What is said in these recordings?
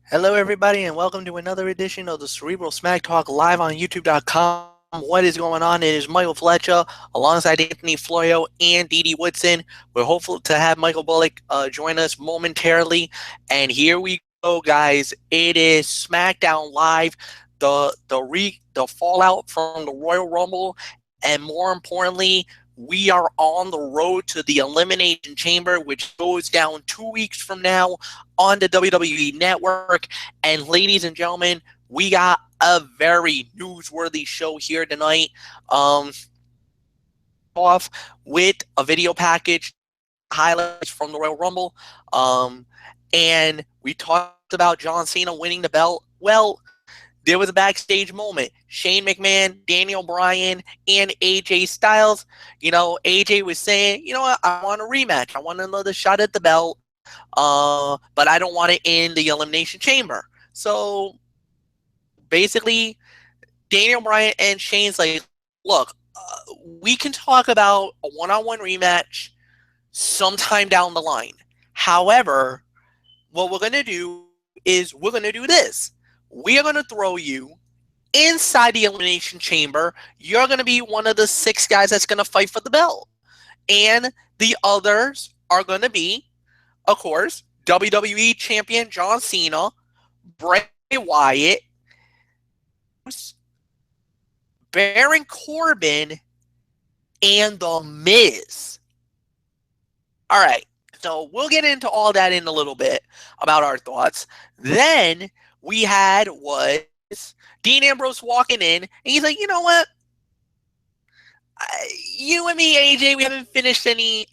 Hello, everybody, and welcome to another edition of the Cerebral Smack Talk live on YouTube.com. What is going on? It is Michael Fletcher alongside Anthony Florio and Dee Dee Woodson. We're hopeful to have Michael Bullock join us momentarily. And here we go, guys. It is SmackDown Live, the fallout from the Royal Rumble, and more importantly, we are on the road to the Elimination Chamber, which goes down 2 weeks from now on the WWE Network. And ladies and gentlemen, we got a very newsworthy show here tonight. Off with a video package, highlights from the Royal Rumble. And we talked about John Cena winning the belt. Well, there was a backstage moment. Shane McMahon, Daniel Bryan, and A.J.Styles. AJ was saying, you know what, I want a rematch. I want another shot at the belt. But I don't want it in the Elimination Chamber. So basically, Daniel Bryan and Shane's like, look, we can talk about a one-on-one rematch sometime down the line. However, what we're going to do is we're going to do this. We are going to throw you inside the Elimination Chamber. You're going to be one of the 6 guys that's going to fight for the belt. And the others are going to be, of course, WWE Champion John Cena, Bray Wyatt, Baron Corbin, and The Miz. All right, so we'll get into all that in a little bit about our thoughts. Then we had was Dean Ambrose walking in, and he's like, you know what? You and me, AJ, we haven't finished any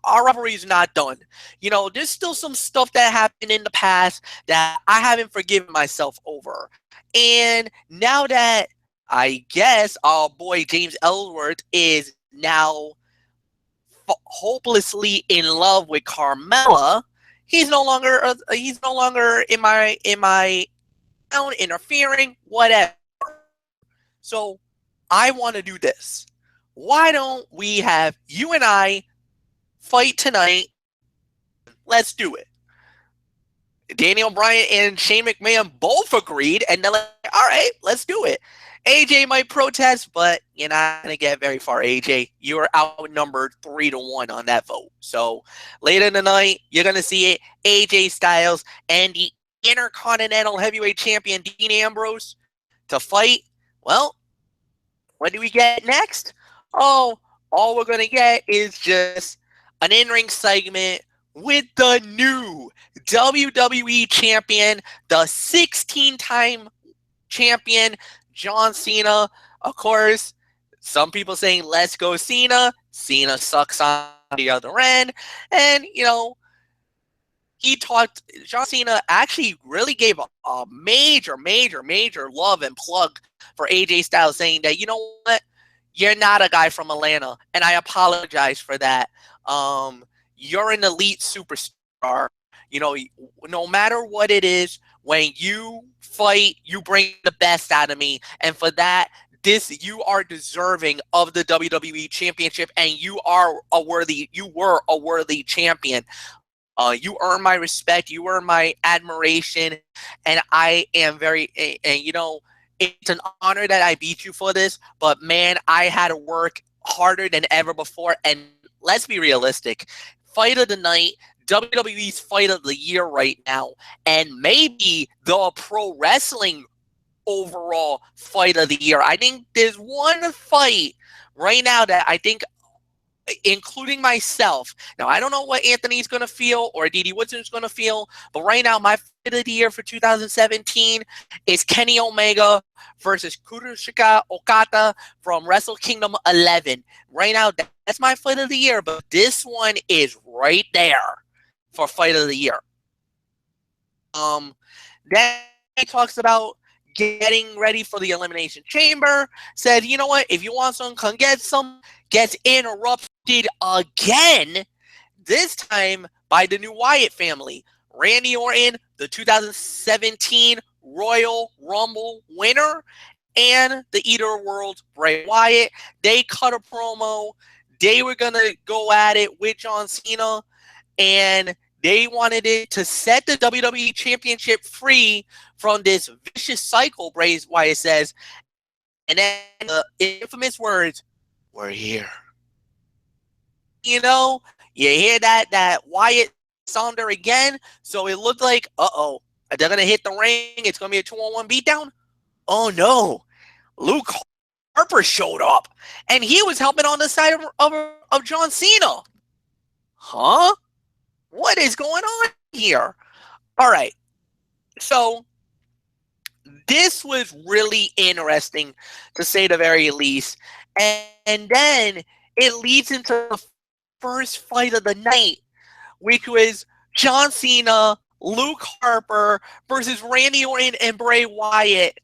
our rivalry is not done. There's still some stuff that happened in the past that I haven't forgiven myself over. And now that I guess our boy James Ellsworth is now hopelessly in love with Carmella, he's no longer in my town interfering, whatever. So I want to do this. Why don't we have you and I fight tonight? Let's do it. Daniel Bryan and Shane McMahon both agreed, and they're like, all right, let's do it. AJ might protest, but you're not going to get very far, AJ. You are outnumbered 3-1 on that vote. So later in the night, you're going to see it. AJ Styles and the Intercontinental Heavyweight Champion Dean Ambrose to fight. Well, what do we get next? Oh, all we're going to get is just an in-ring segment with the new WWE Champion, the 16-time champion, John Cena. Of course, some people saying, let's go Cena. Cena sucks on the other end. And, John Cena actually really gave a major love and plug for AJ Styles, saying that, you know what? You're not a guy from Atlanta, and I apologize for that. You're an elite superstar. No matter what it is, when you fight, you bring the best out of me. And for that, you are deserving of the WWE Championship, and you were a worthy champion. You earn my respect. You earn my admiration. And I am it's an honor that I beat you for this, but man, I had to work harder than ever before. And let's be realistic. Fight of the night, WWE's fight of the year right now, and maybe the pro wrestling overall fight of the year. I think there's one fight right now that I think, including myself. Now, I don't know what Anthony's going to feel or Dee Dee Woodson's going to feel, but right now, my fight of the year for 2017 is Kenny Omega versus Kazuchika Okada from Wrestle Kingdom 11. Right now, that's my fight of the year, but this one is right there for fight of the year. Then he talks about getting ready for the Elimination Chamber, said, you know what, if you want some, come get some, gets interrupted again, this time by the new Wyatt family. Randy Orton, the 2017 Royal Rumble winner, and the Eater of Worlds, Bray Wyatt. They cut a promo. They were going to go at it with John Cena, and They wanted it to set the WWE Championship free from this vicious cycle, Bray Wyatt says. And then the infamous words, "We're here." You know, you hear that Wyatt sounder again. So it looked like, they're going to hit the ring. It's going to be a 2-on-1 beatdown. Oh, no. Luke Harper showed up, and he was helping on the side of John Cena. Huh? What is going on here? All right. So this was really interesting, to say the very least. And then it leads into the first fight of the night, which was John Cena, Luke Harper versus Randy Orton and Bray Wyatt.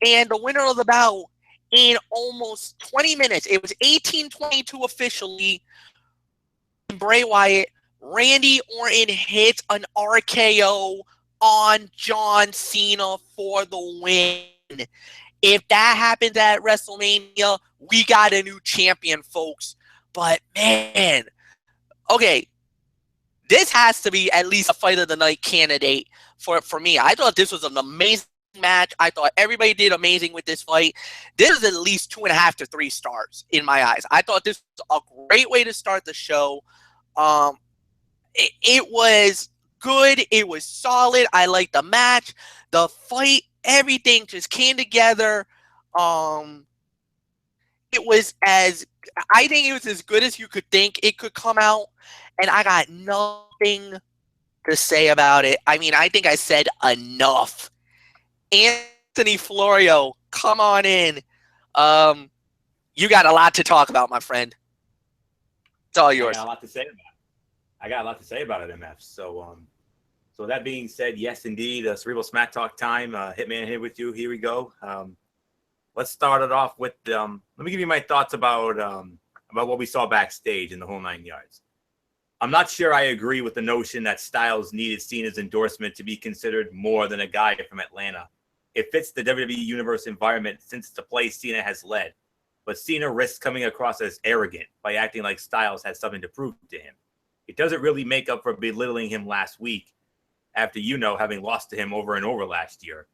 And the winner of the bout in almost 20 minutes, it was 18:22 officially, Bray Wyatt, Randy Orton hits an RKO on John Cena for the win. If that happens at WrestleMania, we got a new champion, folks. But man, okay, this has to be at least a fight of the night candidate for me. I thought this was an amazing match. I thought everybody did amazing with this fight. This is at least 2.5 to 3 stars in my eyes. I thought this was a great way to start the show. It was good. It was solid. I liked the match, the fight, everything just came together. I think it was as good as you could think it could come out, and I got nothing to say about it. I mean, I think I said enough. Anthony Florio, come on in. You got a lot to talk about, my friend. It's all yours. I got a lot to say about it. MF. So that being said, yes, indeed, Cerebral Smack Talk time. Hitman here with you. Here we go. Let's start it off with let me give you my thoughts about what we saw backstage in the whole 9 yards. I'm not sure I agree with the notion that Styles needed Cena's endorsement to be considered more than a guy from Atlanta. It fits the WWE Universe environment since it's a place Cena has led. But Cena risks coming across as arrogant by acting like Styles has something to prove to him. It doesn't really make up for belittling him last week after, having lost to him over and over last year.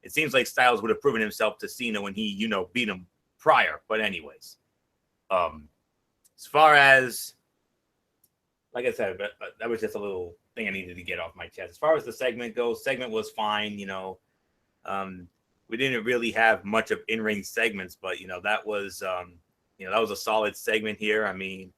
It seems like Styles would have proven himself to Cena when he, beat him prior. But anyways, as far as, like I said, that was just a little thing I needed to get off my chest. As far as the segment goes, segment was fine. We didn't really have much of in-ring segments, but that was a solid segment here. I mean,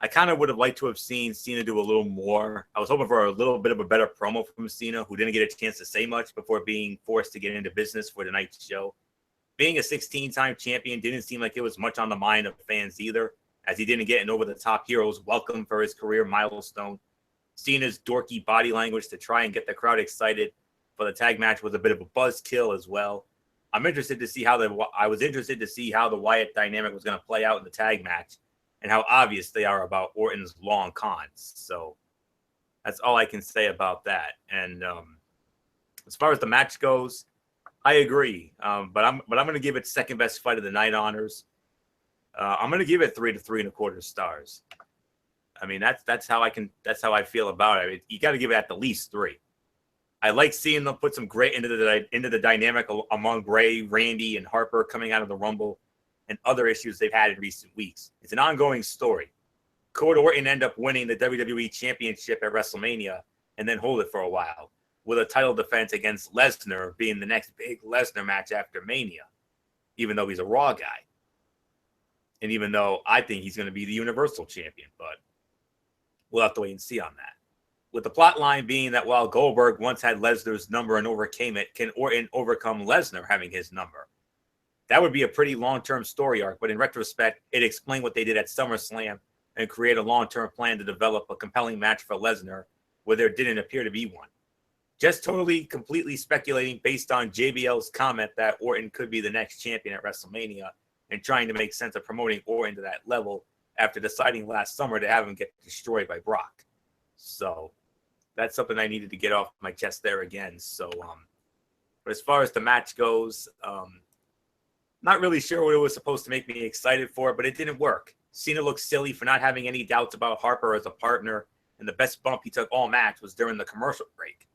I kind of would have liked to have seen Cena do a little more. I was hoping for a little bit of a better promo from Cena, who didn't get a chance to say much before being forced to get into business for tonight's show. Being a 16-time champion didn't seem like it was much on the mind of fans either, as he didn't get an over-the-top hero's welcome for his career milestone. Cena's dorky body language to try and get the crowd excited for the tag match was a bit of a buzzkill as well. I was interested to see how the Wyatt dynamic was going to play out in the tag match, and how obvious they are about Orton's long cons. So that's all I can say about that. And as far as the match goes, I agree. But I'm going to give it second best fight of the night honors. I'm going to give it 3 to 3.25 stars. I mean, that's how I feel about it. I mean, you got to give it at the least 3. I like seeing them put some grit into the dynamic among Bray, Randy, and Harper coming out of the Rumble, and other issues they've had in recent weeks. It's an ongoing story. Could Orton end up winning the WWE Championship at WrestleMania and then hold it for a while, with a title defense against Lesnar being the next big Lesnar match after Mania, even though he's a Raw guy. And even though I think he's going to be the Universal Champion, but we'll have to wait and see on that. With the plot line being that while Goldberg once had Lesnar's number and overcame it, can Orton overcome Lesnar having his number? That would be a pretty long-term story arc, but in retrospect, it explained what they did at SummerSlam and create a long-term plan to develop a compelling match for Lesnar where there didn't appear to be one. Just completely speculating based on JBL's comment that Orton could be the next champion at WrestleMania and trying to make sense of promoting Orton to that level after deciding last summer to have him get destroyed by Brock. So that's something I needed to get off my chest there again. So, but as far as the match goes, not really sure what it was supposed to make me excited for, but it didn't work. Cena looked silly for not having any doubts about Harper as a partner and the best bump he took all match was during the commercial break.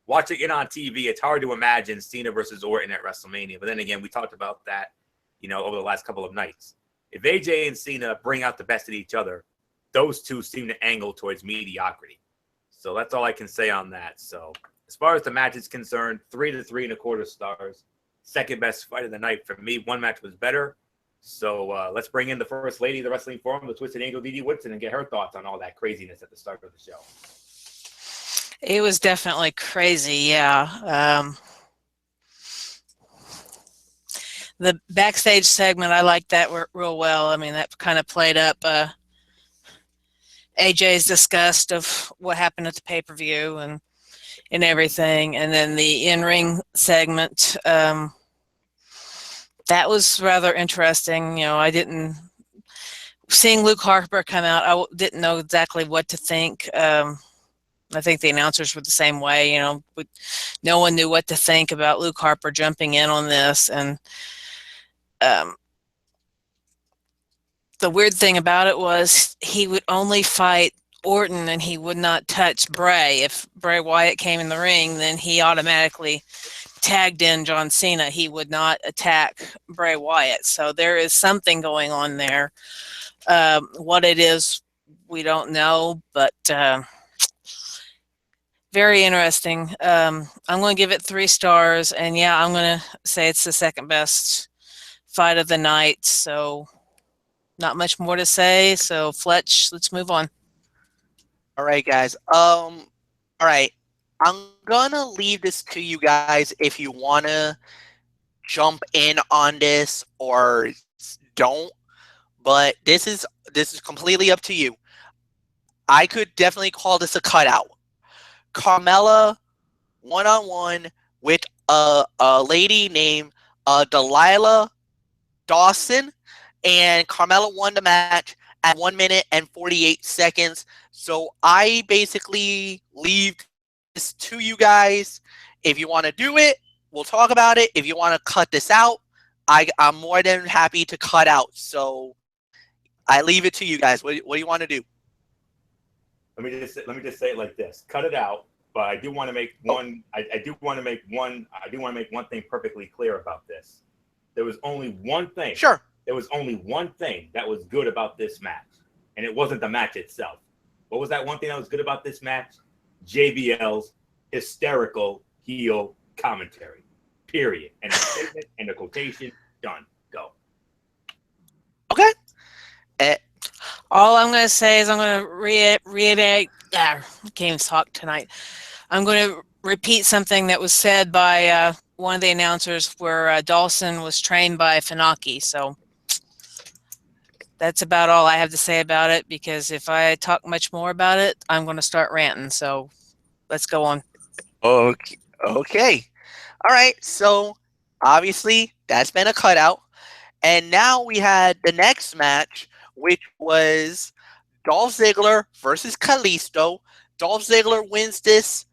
Watching it on TV, it's hard to imagine Cena versus Orton at WrestleMania. But then again, we talked about that, over the last couple of nights. If AJ and Cena bring out the best of each other, those two seem to angle towards mediocrity. So that's all I can say on that. So as far as the match is concerned, 3 to 3.25 stars. Second best fight of the night for me. One match was better. So let's bring in the first lady of the Wrestling Forum, the Twisted Angel, Dee Woodson, and get her thoughts on all that craziness at the start of the show. It was definitely crazy, yeah. The backstage segment, I liked that real well. I mean, that kind of played up AJ's disgust of what happened at the pay-per-view and everything. And then the in-ring segment, that was rather interesting. Seeing Luke Harper come out, I didn't know exactly what to think. I think the announcers were the same way. No one knew what to think about Luke Harper jumping in on this. And the weird thing about it was he would only fight Orton and he would not touch Bray. If Bray Wyatt came in the ring, then he automatically tagged in John Cena. He would not attack Bray Wyatt. So there is something going on there. What it is, we don't know, but very interesting. I'm going to give it 3 stars, and yeah, I'm going to say it's the second best fight of the night. So not much more to say. So Fletch, let's move on. All right, guys. All right. I'm gonna leave this to you guys if you wanna jump in on this or don't. But this is completely up to you. I could definitely call this a cutout. Carmella one-on-one with a lady named Delilah Dawson, and Carmella won the match at 1 minute and 48 seconds. So I basically leave this to you guys. If you want to do it, we'll talk about it. If you want to cut this out, I'm more than happy to cut out. So I leave it to you guys. What do you want to do? Let me just say it like this: cut it out. But I do want to make one. I do want to make one thing perfectly clear about this. There was only one thing. Sure. There was only one thing that was good about this match, and it wasn't the match itself. What was that one thing that was good about this match? JBL's hysterical heel commentary. Period. And a statement and a quotation. Done. Go. Okay. All I'm going to say is I'm going to reiterate. I can't even talk tonight. I'm going to repeat something that was said by one of the announcers where Dawson was trained by Funaki. So that's about all I have to say about it, because if I talk much more about it, I'm going to start ranting. So let's go on. Okay. All right. So obviously that's been a cutout. And now we had the next match, which was Dolph Ziggler versus Kalisto. Dolph Ziggler wins this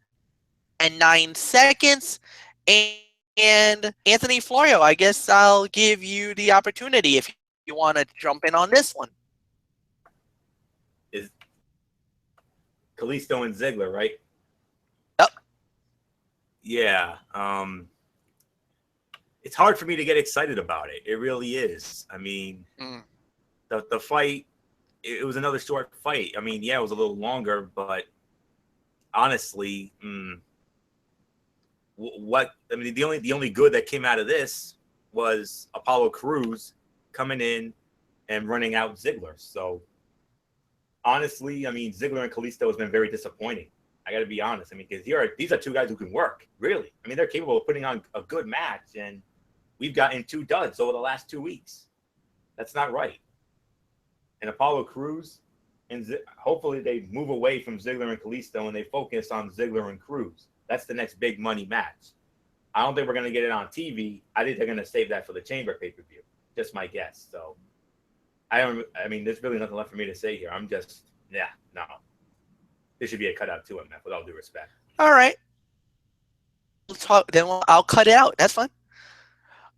in 9 seconds. And Anthony Florio, I guess I'll give you the opportunity if you want to jump in on this one. Is Kalisto and Ziggler, right? Yep. Yeah. It's hard for me to get excited about it. It really is. I mean, the fight, it was another short fight. I mean, yeah, it was a little longer, but honestly, the only good that came out of this was Apollo Crews coming in and running out Ziggler. So honestly, I mean, Ziggler and Kalisto has been very disappointing. I got to be honest. I mean, because these are 2 guys who can work, really. I mean, they're capable of putting on a good match, and we've gotten 2 duds over the last 2 weeks. That's not right. And Apollo Crews, and hopefully they move away from Ziggler and Kalisto and they focus on Ziggler and Crews. That's the next big money match. I don't think we're going to get it on TV. I think they're going to save that for the Chamber pay-per-view. Just my guess. So, I mean, there's really nothing left for me to say here. I'm just, no. This should be a cutout to him, man, with all due respect. All right. I'll cut it out. That's fine.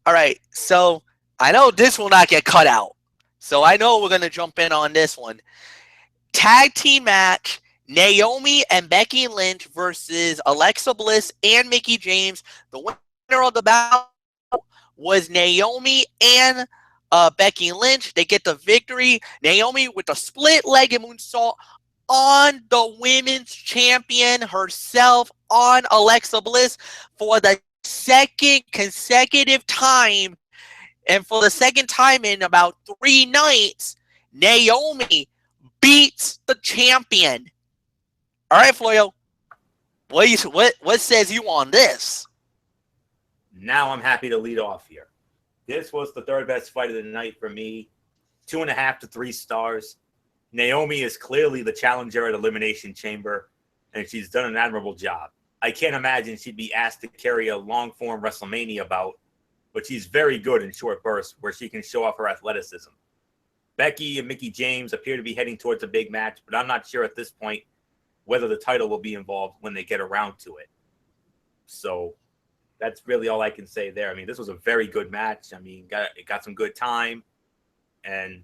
All right. So, I know this will not get cut out. So, I know we're going to jump in on this one. Tag team match, Naomi and Becky Lynch versus Alexa Bliss and Mickie James. The winner of the bout was Naomi and Becky Lynch. They get the victory. Naomi with the split-legged moonsault on the women's champion herself, on Alexa Bliss, for the second consecutive time. And for the second time in about 3 nights, Naomi beats the champion. All right, Floyo, what says you on this? Now I'm happy to lead off here. This was the third best fight of the night for me. 2.5 to 3 stars. Naomi is clearly the challenger at Elimination Chamber, and she's done an admirable job. I can't imagine she'd be asked to carry a long-form WrestleMania bout, but she's very good in short bursts where she can show off her athleticism. Becky and Mickie James appear to be heading towards a big match, but I'm not sure at this point whether the title will be involved when they get around to it. So that's really all I can say there. I mean, this was a very good match. I mean, it got some good time. And,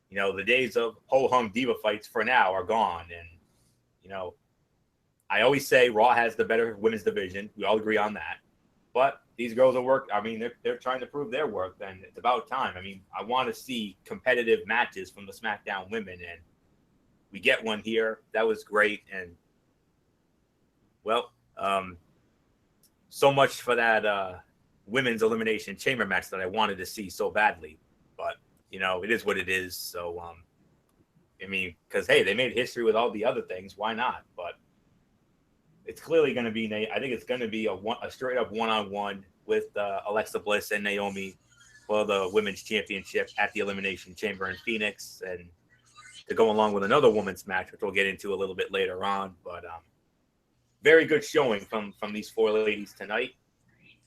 you know, the days of ho-hum diva fights for now are gone. And, you know, I always say Raw has the better women's division. We all agree on that. But these girls are work. I mean, they're trying to prove their worth, and it's about time. I mean, I want to see competitive matches from the SmackDown women, and we get one here. That was great. And, well, so much for that women's Elimination Chamber match that I wanted to see so badly. But, you know, it is what it is. So, I mean, because, hey, they made history with all the other things. Why not? But it's clearly going to be, I think it's going to be a straight-up one-on-one with Alexa Bliss and Naomi for the women's championship at the Elimination Chamber in Phoenix, and to go along with another women's match, which we'll get into a little bit later on. But very good showing from these 4 ladies tonight.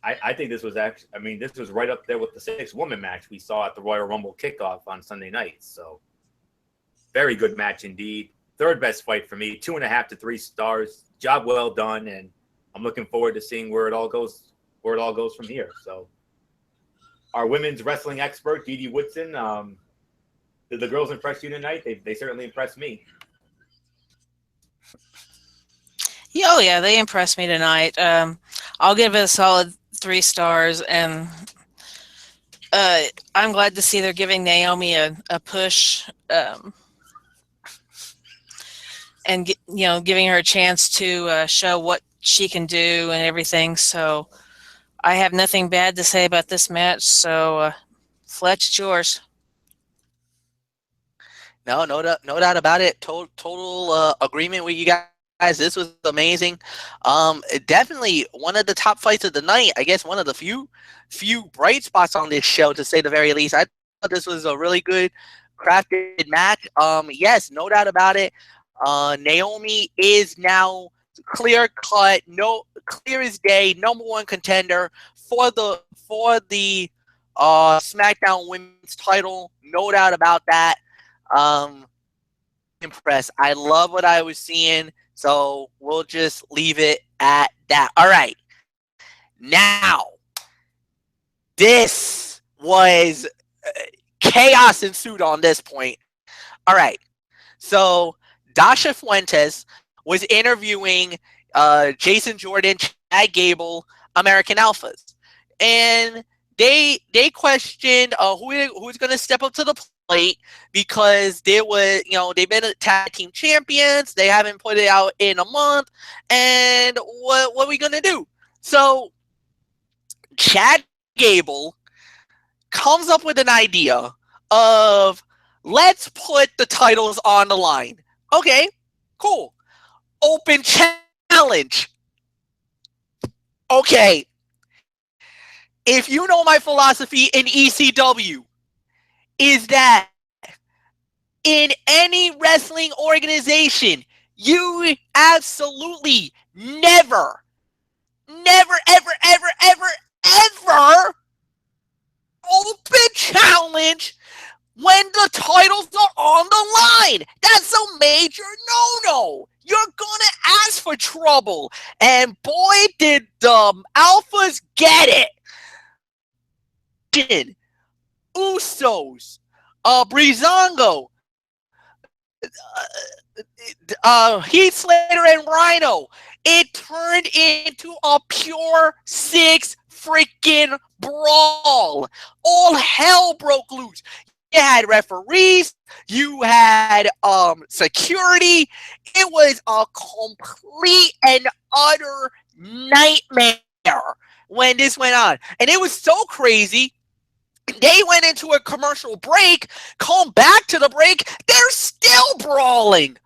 I think this was actually, I mean, this was right up there with the 6-woman match we saw at the Royal Rumble kickoff on Sunday night. So very good match indeed. Third best fight for me, 2.5 to 3 stars. Job well done, and I'm looking forward to seeing where it all goes from here. So our women's wrestling expert, Dee Dee Woodson, did the girls impress you tonight? They certainly impressed me. Oh yeah, they impressed me tonight. I'll give it a solid 3 stars, and I'm glad to see they're giving Naomi a push, and giving her a chance to show what she can do and everything. So I have nothing bad to say about this match. So Fletch, it's yours. No doubt about it. Total agreement with you guys. This was amazing. Definitely one of the top fights of the night. I guess one of the few bright spots on this show, to say the very least. I thought this was a really good crafted match. Yes, no doubt about it. Naomi is now clear as day, #1 contender for the SmackDown Women's title. No doubt about that. Impressed. I love what I was seeing, so we'll just leave it at that. All right. Now, this was chaos ensued on this point. All right. So Dasha Fuentes was interviewing Jason Jordan, Chad Gable, American Alphas, and they questioned who's going to step up to the plate, because they've been tag team champions. They haven't put it out in a month, and what are we going to do? So Chad Gable comes up with an idea of, let's put the titles on the line. Okay, cool. Open challenge. Okay. If you know my philosophy in ECW, is that in any wrestling organization, you absolutely never, ever open challenge when the titles are on the line. That's a major no-no. You're gonna ask for trouble. And boy, did the Alphas get it. Usos, Breezango, Heath Slater and Rhino. It turned into a pure six freaking brawl. All hell broke loose. You had referees, you had security. It was a complete and utter nightmare when this went on. And it was so crazy. They went into a commercial break, come back to the break, they're still brawling.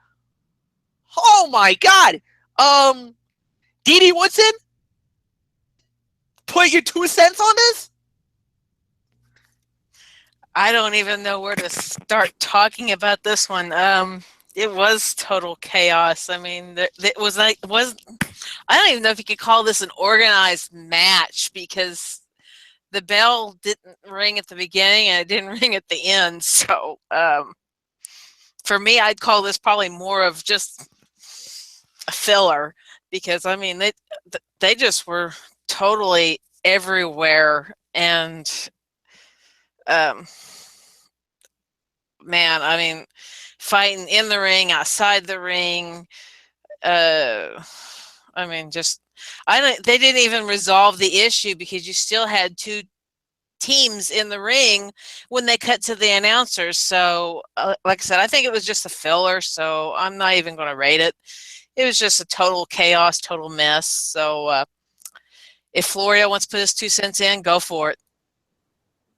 Oh my God. Dee Woodson, put your 2 cents on this? I don't even know where to start talking about this one. It was total chaos. I mean, it was I don't even know if you could call this an organized match, because the bell didn't ring at the beginning and it didn't ring at the end. So for me, I'd call this probably more of just a filler, because I mean they just were totally everywhere. And man, I mean, fighting in the ring, outside the ring. I mean, they didn't even resolve the issue, because you still had two teams in the ring when they cut to the announcers. So like I said, I think it was just a filler, so I'm not even going to rate it. It was just a total chaos, total mess. So if Florio wants to put his 2 cents in, go for it.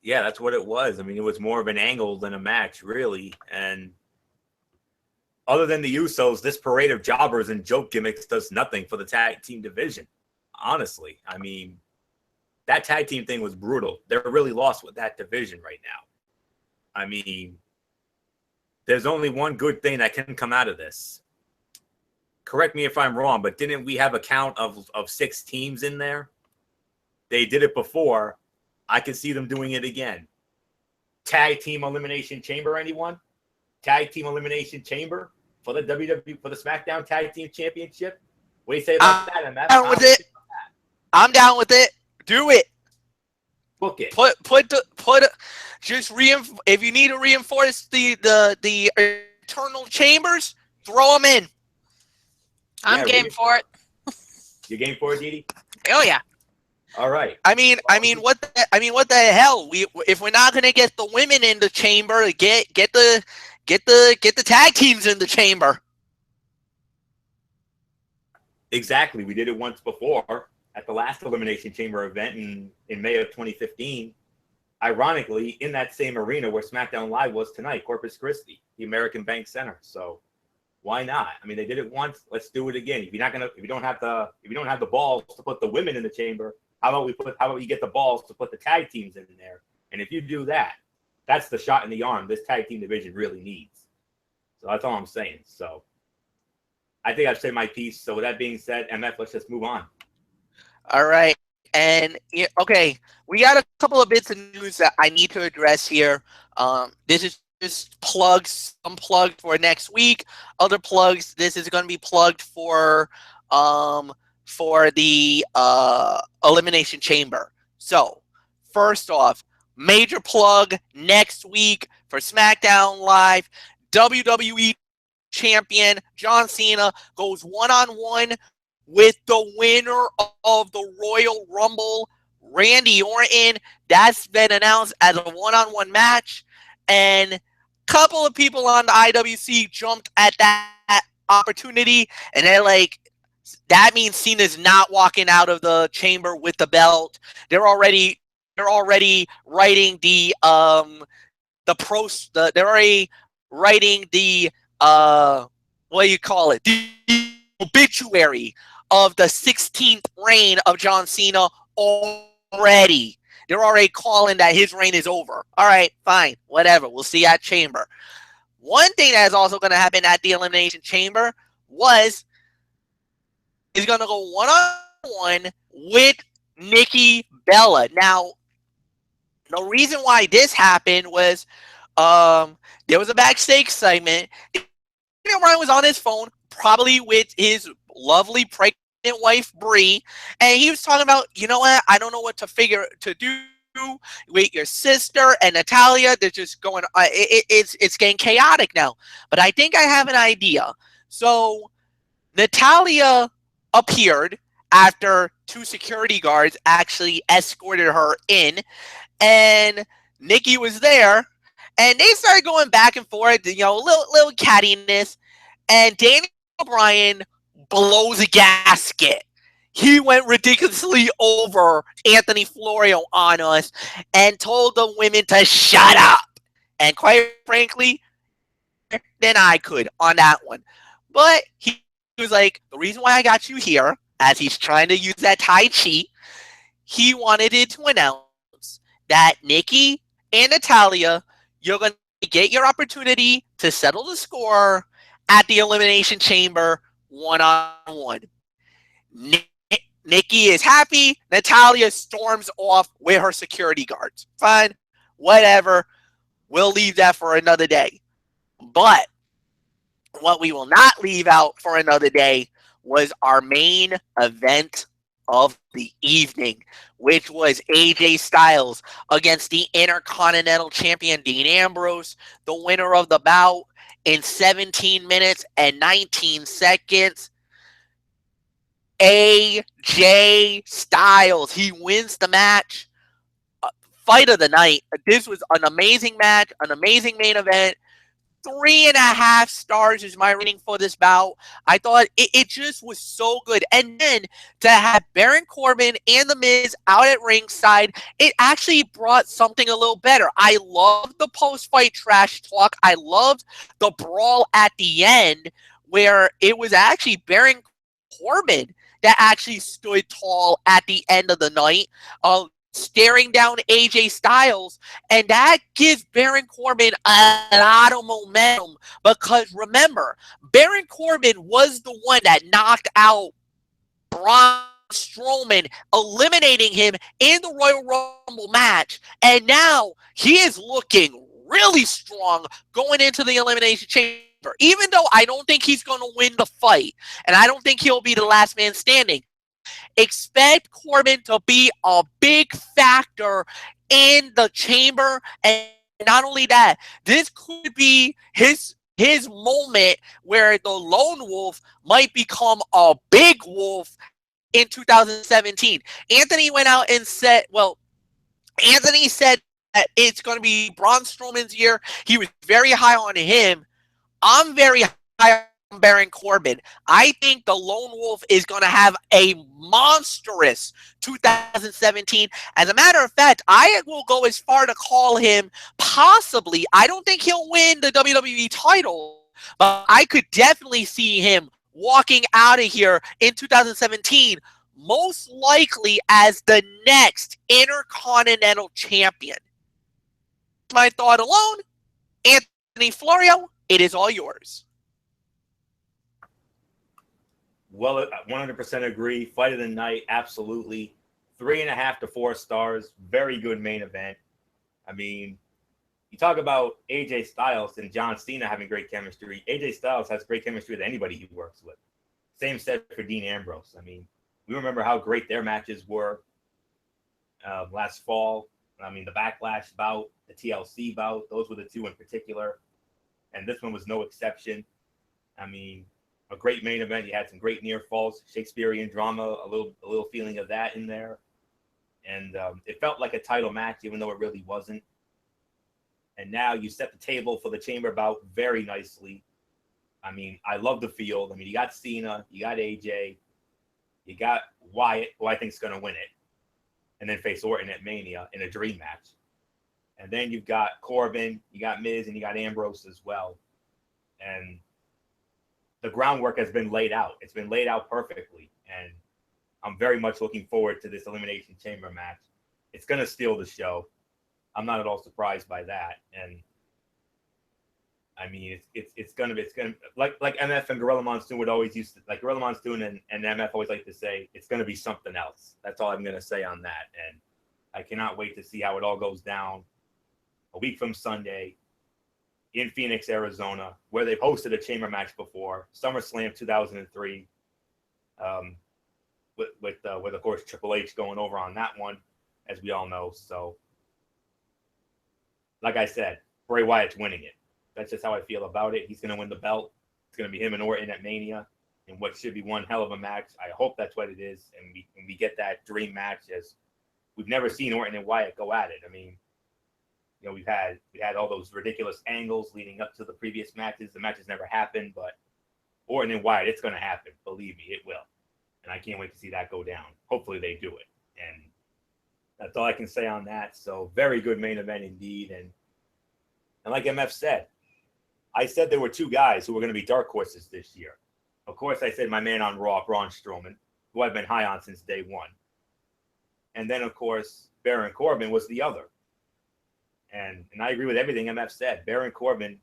Yeah, that's what it was. I mean, it was more of an angle than a match, really. And other than the Usos, this parade of jobbers and joke gimmicks does nothing for the tag team division. Honestly, I mean, that tag team thing was brutal. They're really lost with that division right now. I mean, there's only one good thing that can come out of this. Correct me if I'm wrong, but didn't we have a count of 6 teams in there? They did it before. I can see them doing it again. Tag team elimination chamber, anyone? Tag team elimination chamber for the WWE, for the SmackDown Tag Team Championship? What do you say about that? And down with it. I'm down with it. Do it. Book it. If you need to reinforce the eternal chambers, throw them in. I'm game for it. You game for it, Didi? Oh yeah. All right. I mean, what the hell? If we're not gonna get the women in the chamber, get the tag teams in the chamber. Exactly. We did it once before at the last Elimination Chamber event in May of 2015. Ironically, in that same arena where SmackDown Live was tonight, Corpus Christi, the American Bank Center. So why not? I mean, they did it once. Let's do it again. If you don't have the balls to put the women in the chamber, how about you get the balls to put the tag teams in there? And if you do that, that's the shot in the arm this tag team division really needs. So that's all I'm saying. So I think I've said my piece. So with that being said, MF, let's just move on. All right. And okay, we got a couple of bits of news that I need to address here. This is just plugs, some plugged for next week. Other plugs, this is going to be plugged for the Elimination Chamber. So, first off, major plug next week for SmackDown Live. WWE Champion John Cena goes one-on-one with the winner of the Royal Rumble, Randy Orton. That's been announced as a one-on-one match. And a couple of people on the IWC jumped at that opportunity, and they're like, that means Cena's not walking out of the chamber with the belt. They're already writing the what do you call it? The obituary of the 16th reign of John Cena already. They're already calling that his reign is over. All right, fine, whatever. We'll see at Chamber. One thing that is also going to happen at the Elimination Chamber is going to go one-on-one with Nikki Bella. Now, the reason why this happened was there was a backstage segment. Ryan was on his phone, probably with his lovely pregnant wife, Brie, and he was talking about, you know what, I don't know what to do with your sister and Natalia. They're just going. It's getting chaotic now. But I think I have an idea. So Natalia appeared after two security guards actually escorted her in, and Nikki was there, and they started going back and forth. Little cattiness, and Daniel Bryan blows a gasket. He went ridiculously over Anthony Florio on us and told the women to shut up. And quite frankly, than I could on that one. But he was like, the reason why I got you here, as he's trying to use that Tai Chi, he wanted it to announce that Nikki and Natalia, you're going to get your opportunity to settle the score at the Elimination Chamber one-on-one. Nikki is happy. Natalia storms off with her security guards. Fine, whatever. We'll leave that for another day. But what we will not leave out for another day was our main event of the evening, which was A.J. Styles against the Intercontinental Champion Dean Ambrose, the winner of the bout in 17 minutes and 19 seconds. A.J. Styles, he wins the match. Fight of the night. This was an amazing match, an amazing main event. 3.5 stars is my rating for this bout. I thought it just was so good. And then to have Baron Corbin and The Miz out at ringside, it actually brought something a little better. I loved the post-fight trash talk. I loved the brawl at the end where it was actually Baron Corbin that actually stood tall at the end of the night, staring down AJ Styles, and that gives Baron Corbin a lot of momentum because remember, Baron Corbin was the one that knocked out Braun Strowman, eliminating him in the Royal Rumble match, and now he is looking really strong going into the Elimination Chamber. Even though I don't think he's going to win the fight, and I don't think he'll be the last man standing, expect Corbin to be a big factor in the chamber. And not only that, this could be his moment where the lone wolf might become a big wolf in 2017. Anthony went out and said, Anthony said that it's going to be Braun Strowman's year. He was very high on him. I'm very high on Baron Corbin. I think the lone wolf is going to have a monstrous 2017. As a matter of fact, I will go as far to call him possibly, I don't think he'll win the WWE title, but I could definitely see him walking out of here in 2017, most likely as the next Intercontinental Champion. My thought alone, Anthony Florio, it is all yours. Well, 100% agree. Fight of the night, absolutely. 3.5 to 4 stars. Very good main event. I mean, you talk about A.J. Styles and John Cena having great chemistry. A.J. Styles has great chemistry with anybody he works with. Same said for Dean Ambrose. I mean, we remember how great their matches were last fall. I mean, the Backlash bout, the TLC bout, those were the two in particular. And this one was no exception. I mean, a great main event. You had some great near falls, Shakespearean drama, a little feeling of that in there. And it felt like a title match, even though it really wasn't. And now you set the table for the chamber bout very nicely. I mean, I love the field. I mean, you got Cena, you got AJ, you got Wyatt, who I think is going to win it, and then face Orton at Mania in a dream match. And then you've got Corbin, you got Miz, and you got Ambrose as well. And the groundwork has been laid out. It's been laid out perfectly. And I'm very much looking forward to this Elimination Chamber match. It's going to steal the show. I'm not at all surprised by that. And I mean, it's gonna like MF and Gorilla Monsoon would always used to, like Gorilla Monsoon and MF always like to say, it's gonna be something else. That's all I'm gonna say on that. And I cannot wait to see how it all goes down a week from Sunday in Phoenix, Arizona, where they've hosted a chamber match before, SummerSlam 2003, with of course Triple H going over on that one, as we all know. So, like I said, Bray Wyatt's winning it. That's just how I feel about it. He's going to win the belt. It's going to be him and Orton at Mania in what should be one hell of a match. I hope that's what it is, and we get that dream match, as we've never seen Orton and Wyatt go at it. I mean, you know, we had all those ridiculous angles leading up to the previous matches. The matches never happened, but Orton and Wyatt, it's going to happen. Believe me, it will. And I can't wait to see that go down. Hopefully they do it. And that's all I can say on that. So very good main event indeed. And like MF said, I said there were two guys who were going to be dark horses this year. Of course, I said my man on Raw, Braun Strowman, who I've been high on since day one. And then, of course, Baron Corbin was the other. And I agree with everything MF said. Baron Corbin,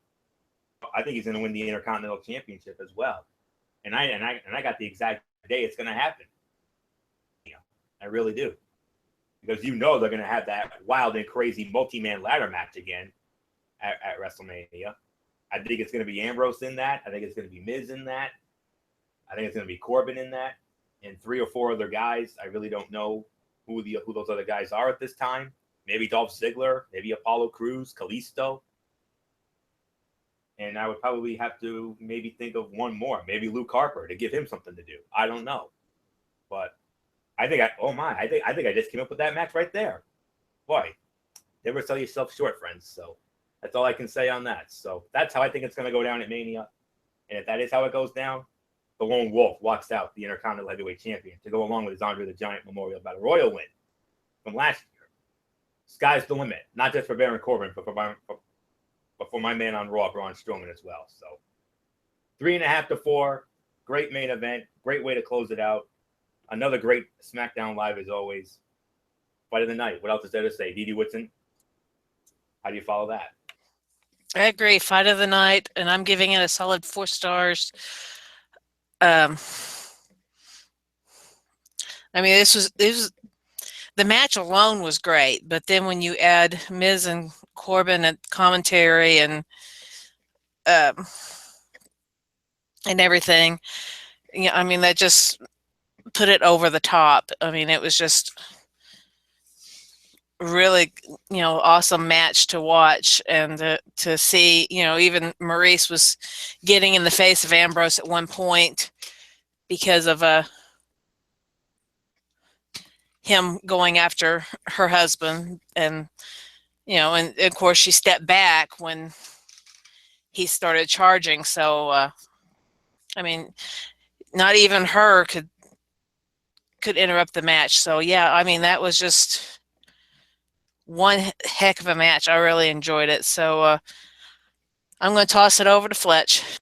I think he's going to win the Intercontinental Championship as well. And I got the exact day it's going to happen. You know, I really do. Because you know they're going to have that wild and crazy multi-man ladder match again at WrestleMania. I think it's going to be Ambrose in that. I think it's going to be Miz in that. I think it's going to be Corbin in that. And 3 or 4 other guys. I really don't know who those other guys are at this time. Maybe Dolph Ziggler, maybe Apollo Crews, Kalisto. And I would probably have to maybe think of one more, maybe Luke Harper, to give him something to do. I don't know. But I think I just came up with that match right there. Boy, never sell yourself short, friends. So that's all I can say on that. So that's how I think it's going to go down at Mania. And if that is how it goes down, the Lone Wolf walks out the Intercontinental Heavyweight Champion to go along with his Andre the Giant Memorial Battle Royal win from last year. Sky's the limit, not just for Baron Corbin, but for my man on Raw, Braun Strowman as well. So 3.5 to 4, great main event, great way to close it out. Another great SmackDown Live as always. Fight of the night. What else is there to say? Didi Whitson, how do you follow that? I agree. Fight of the night, and I'm giving it a solid 4 stars. I mean, this was the match alone was great, but then when you add Miz and Corbin and commentary and everything, you know, I mean, that just put it over the top. I mean, it was just really, you know, awesome match to watch and to see. You know, even Maurice was getting in the face of Ambrose at one point because of him going after her husband, and you know, and of course she stepped back when he started charging. So I mean, not even her could interrupt the match. So yeah, I mean, that was just one heck of a match. I really enjoyed it. So I'm going to toss it over to Fletch.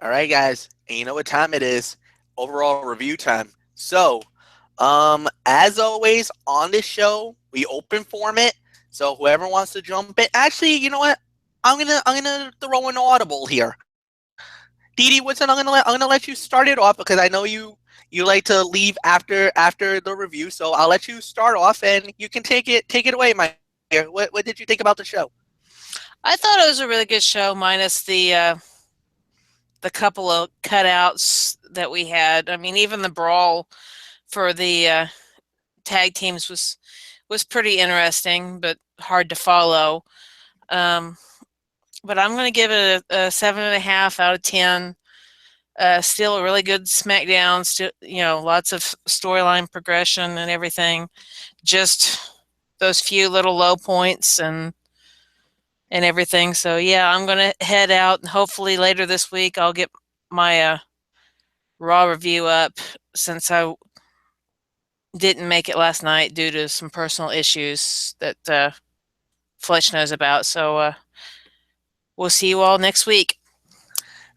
All right, guys, and you know what time it is? Overall review time. So, as always on this show, we open format. So whoever wants to jump in, actually, you know what? I'm gonna throw an audible here. Didi Woodson, I'm gonna let you start it off because I know you like to leave after the review. So I'll let you start off, and you can take it away, my dear. What did you think about the show? I thought it was a really good show, minus the couple of cutouts that we had. I mean, even the brawl for the tag teams was pretty interesting, but hard to follow. But I'm going to give it a 7.5 out of 10. Still a really good SmackDown. Still, you know, lots of storyline progression and everything. Just those few little low points and everything. So yeah, I'm going to head out, and hopefully later this week I'll get my Raw review up, since I didn't make it last night due to some personal issues that Fletch knows about. So we'll see you all next week.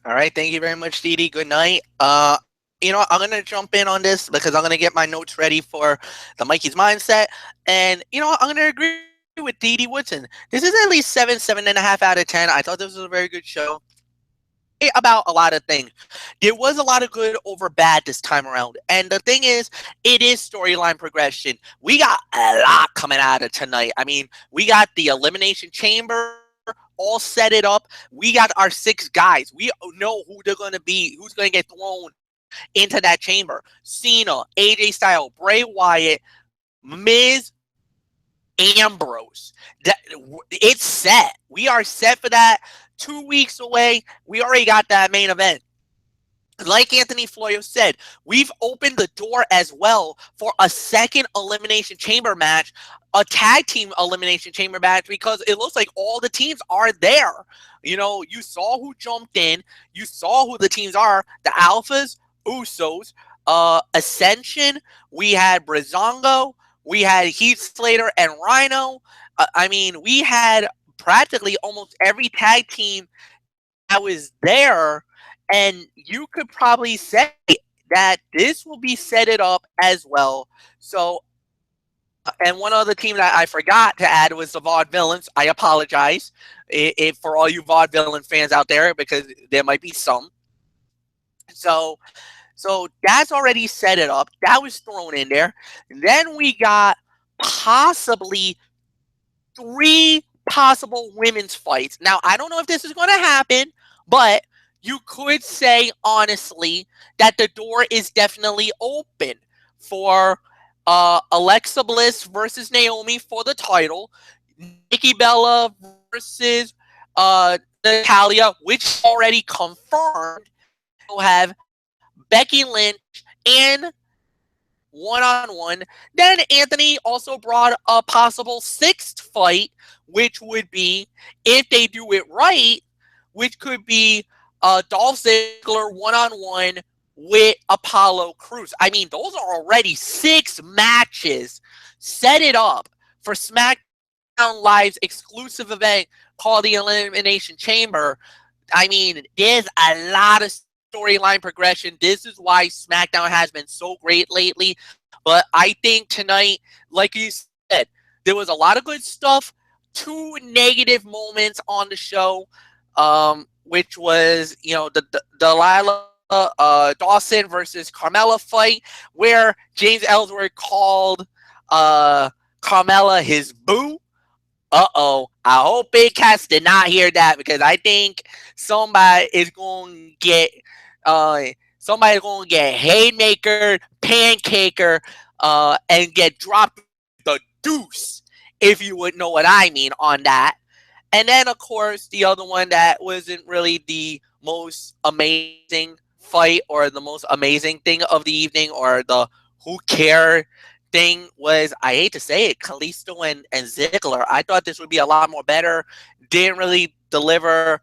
All right, thank you very much, Didi. Good night. You know, I'm gonna jump in on this because I'm gonna get my notes ready for the Mikey's Mindset, and you know, I'm gonna agree with Didi Woodson. This is at least 7.5 out of 10. I thought this was a very good show. About a lot of things. There was a lot of good over bad this time around. And the thing is, it is storyline progression. We got a lot coming out of tonight. I mean, we got the Elimination Chamber all set it up. We got our 6 guys. We know who they're going to be, who's going to get thrown into that chamber. Cena, A.J. Styles, Bray Wyatt, Miz, Ambrose. It's set. We are set for that. 2 weeks away. We already got that main event. Like Anthony Floyo said, we've opened the door as well for a second Elimination Chamber match, a tag team Elimination Chamber match, because it looks like all the teams are there. You know, you saw who jumped in. You saw who the teams are. The Alphas, Usos, Ascension. We had Breezango. We had Heath Slater and Rhino. I mean, we had practically almost every tag team that was there. And you could probably say that this will be set it up as well. So, and one other team that I forgot to add was the Vaudevillains. I apologize if for all you Vaudevillain fans out there, because there might be some. So that's already set it up. That was thrown in there. Then we got possibly 3 possible women's fights. Now, I don't know if this is going to happen, but you could say, honestly, that the door is definitely open for Alexa Bliss versus Naomi for the title, Nikki Bella versus Natalia, which is already confirmed. We'll have Becky Lynch and one-on-one. Then Anthony also brought a possible 6th fight, which would be, if they do it right, which could be Dolph Ziggler one-on-one with Apollo Crews. I mean, those are already 6 matches. Set it up for SmackDown Live's exclusive event called the Elimination Chamber. I mean, there's a lot of storyline progression. This is why SmackDown has been so great lately. But I think tonight, like you said, there was a lot of good stuff. 2 negative moments on the show, which was, you know, the Delilah Dawson versus Carmella fight, where James Ellsworth called Carmella his boo. I hope Big Cass did not hear that, because I think somebody is going to get haymaker, pancaker, and get dropped the deuce, if you would know what I mean on that. And then, of course, the other one that wasn't really the most amazing fight or the most amazing thing of the evening, or the who care thing, was, I hate to say it, Kalisto and Ziggler. I thought this would be a lot more better. Didn't really deliver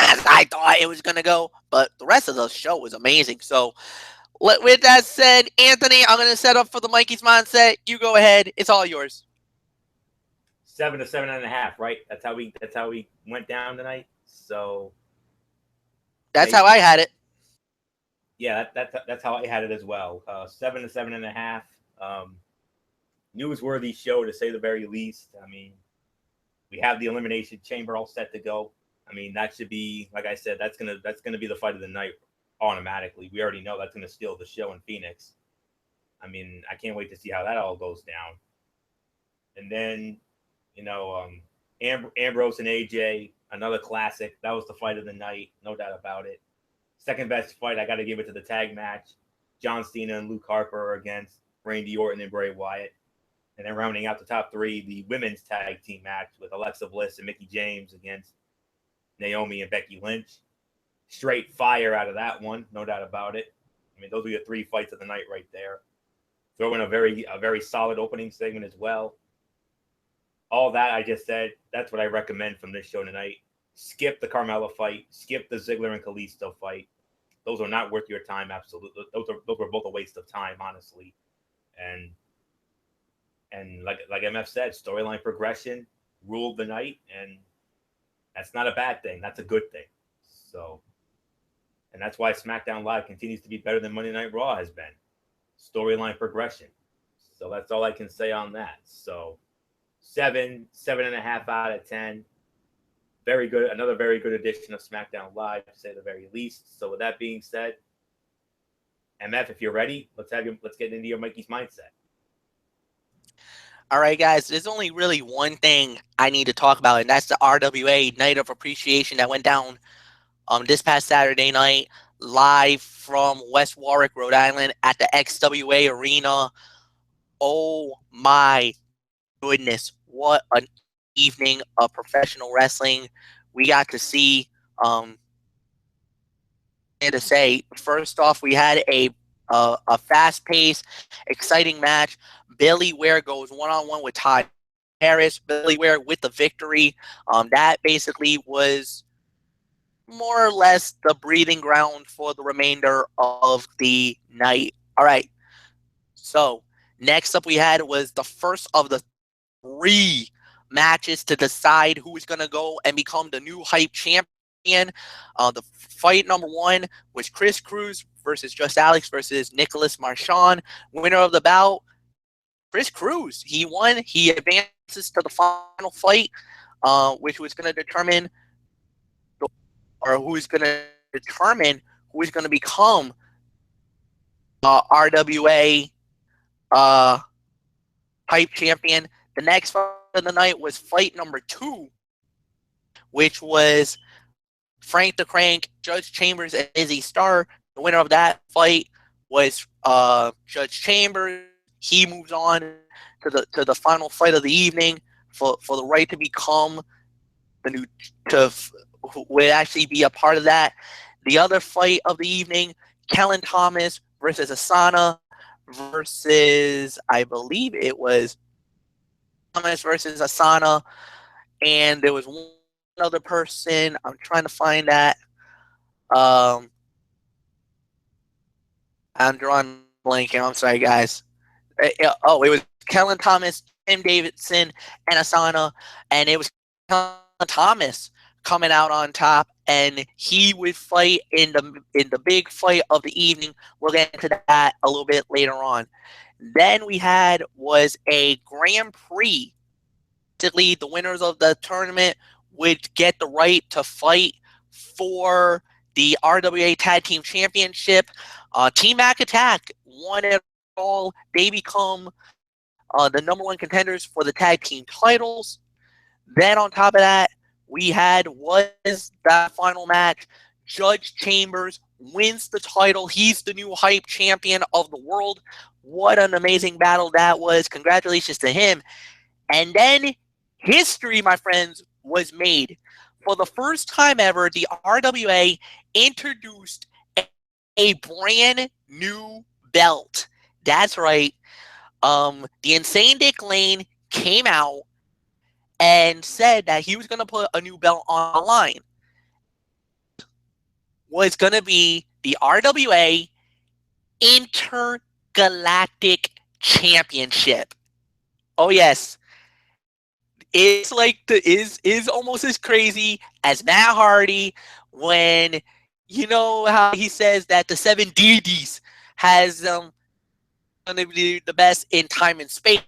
as I thought it was going to go, but the rest of the show was amazing. So, with that said, Anthony, I'm going to set up for the Mikey's Mindset. You go ahead. It's all yours. 7 to 7.5, right? That's how we went down tonight. So that's how I had it. Yeah, that's how I had it as well. 7 to 7.5. Newsworthy show, to say the very least. I mean, we have the Elimination Chamber all set to go. I mean, that should be, like I said, that's gonna be the fight of the night automatically. We already know that's gonna steal the show in Phoenix. I mean, I can't wait to see how that all goes down. And then, you know, Ambrose and AJ, another classic. That was the fight of the night, no doubt about it. Second best fight, I got to give it to the tag match. John Cena and Luke Harper against Randy Orton and Bray Wyatt. And then rounding out the top 3, the women's tag team match with Alexa Bliss and Mickie James against Naomi and Becky Lynch. Straight fire out of that one, no doubt about it. I mean, those are your 3 fights of the night right there. Throw in a very solid opening segment as well. All that I just said, that's what I recommend from this show tonight. Skip the Carmella fight. Skip the Ziggler and Kalisto fight. Those are not worth your time, absolutely. Those were both a waste of time, honestly. And like MF said, storyline progression ruled the night, and that's not a bad thing. That's a good thing. So, and that's why SmackDown Live continues to be better than Monday Night Raw has been. Storyline progression. So that's all I can say on that. So 7.5 out of 10. Very good. Another very good edition of SmackDown Live, to say the very least. So with that being said, MF, if you're ready, let's get into your Mikey's Mindset. All right, guys, there's only really one thing I need to talk about, and that's the RWA Night of Appreciation that went down this past Saturday night. live from West Warwick, Rhode Island at the XWA Arena. Oh my goodness, what an evening of professional wrestling we got to see. To say, first off, we had a fast-paced, exciting match. Billy Ware goes one-on-one with Todd Harris. Billy Ware with the victory. That basically was more or less the breathing ground for the remainder of the night. All right. So next up we had was the first of the 3 matches to decide who is going to go and become the new hype champion. The fight number 1 was Chris Cruz versus Just Alex versus Nicholas Marchand. Winner of the bout, Chris Cruz. He won. He advances to the final fight, which was going to determine who is going to become RWA hype champion. The next fight of the night was fight number 2, which was Frank the Crank, Judge Chambers, and Izzy Starr. The winner of that fight was Judge Chambers. He moves on to the final fight of the evening for the right to become the new would actually be a part of that. The other fight of the evening, Kellen Thomas versus Asana versus, I believe it was Thomas versus Asana, and there was one other person. I'm trying to find that. I'm drawing blanking. I'm sorry, guys. It was Kellen Thomas, Tim Davidson, and Asana, and it was Kellen Thomas coming out on top, and he would fight in the big fight of the evening. We'll get into that a little bit later on. Then we had was a Grand Prix. Basically, the winners of the tournament would get the right to fight for the RWA Tag Team Championship. Team Mac Attack won it all. They become the number 1 contenders for the tag team titles. Then on top of that, we had was that final match. Judge Chambers wins the title. He's the new hype champion of the world. What an amazing battle that was. Congratulations to him. And then history, my friends, was made. For the first time ever, the RWA introduced a brand new belt. That's right. The Insane Dick Lane came out and said that he was going to put a new belt on the line. Was going to be the RWA Intergalactic Championship. Oh yes, it's like is almost as crazy as Matt Hardy when you know how he says that the 7 deities has going to be the best in time and space.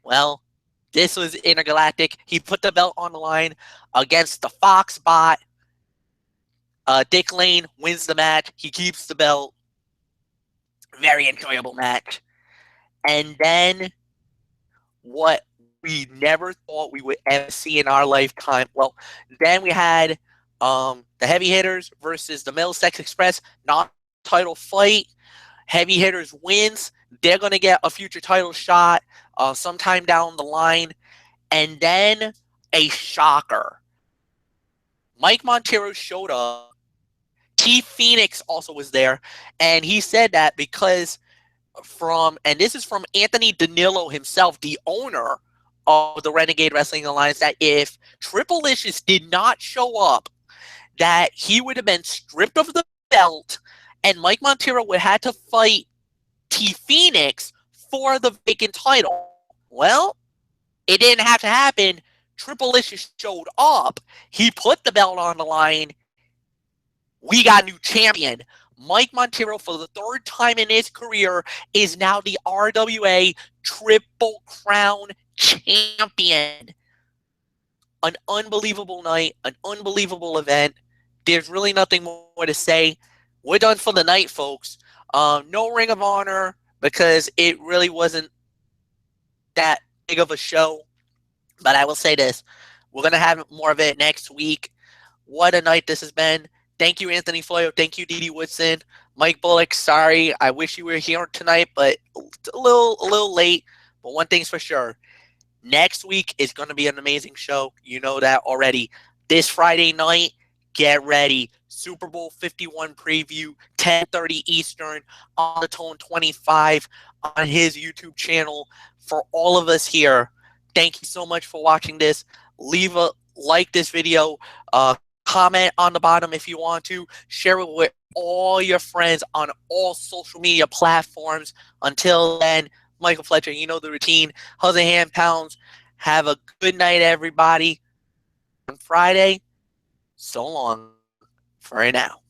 Well, this was intergalactic. He put the belt on the line against the Fox bot. Dick Lane wins the match. He keeps the belt. Very enjoyable match. And then what we never thought we would ever see in our lifetime. Well, then we had the Heavy Hitters versus the Middlesex Express. Not title fight. Heavy Hitters wins. They're going to get a future title shot sometime down the line. And then a shocker. Mike Montero showed up. T. Phoenix also was there. And he said that because and this is from Anthony Danilo himself, the owner of the Renegade Wrestling Alliance, that if Triple-Licious did not show up, that he would have been stripped of the belt and Mike Montero would have to fight T. Phoenix for the vacant title. Well, it didn't have to happen. Triple-Licious showed up. He put the belt on the line. We got a new champion. Mike Montero, for the 3rd time in his career, is now the RWA Triple Crown champion. An unbelievable night, an unbelievable event. There's really nothing more to say. We're done for the night, folks. No Ring of Honor because it really wasn't that big of a show. But I will say this. We're going to have more of it next week. What a night this has been. Thank you, Anthony Floyo. Thank you, Didi Woodson. Mike Bullock, sorry. I wish you were here tonight, but a little late. But one thing's for sure. Next week is going to be an amazing show. You know that already. This Friday night, get ready. Super Bowl 51 preview, 10:30 Eastern, on the Tone 25 on his YouTube channel. For all of us here, thank you so much for watching this. Leave a like this video. Comment on the bottom if you want to. Share it with all your friends on all social media platforms. Until then, Michael Fletcher, you know the routine. Hugs and hand pounds. Have a good night, everybody. On Friday, so long for now.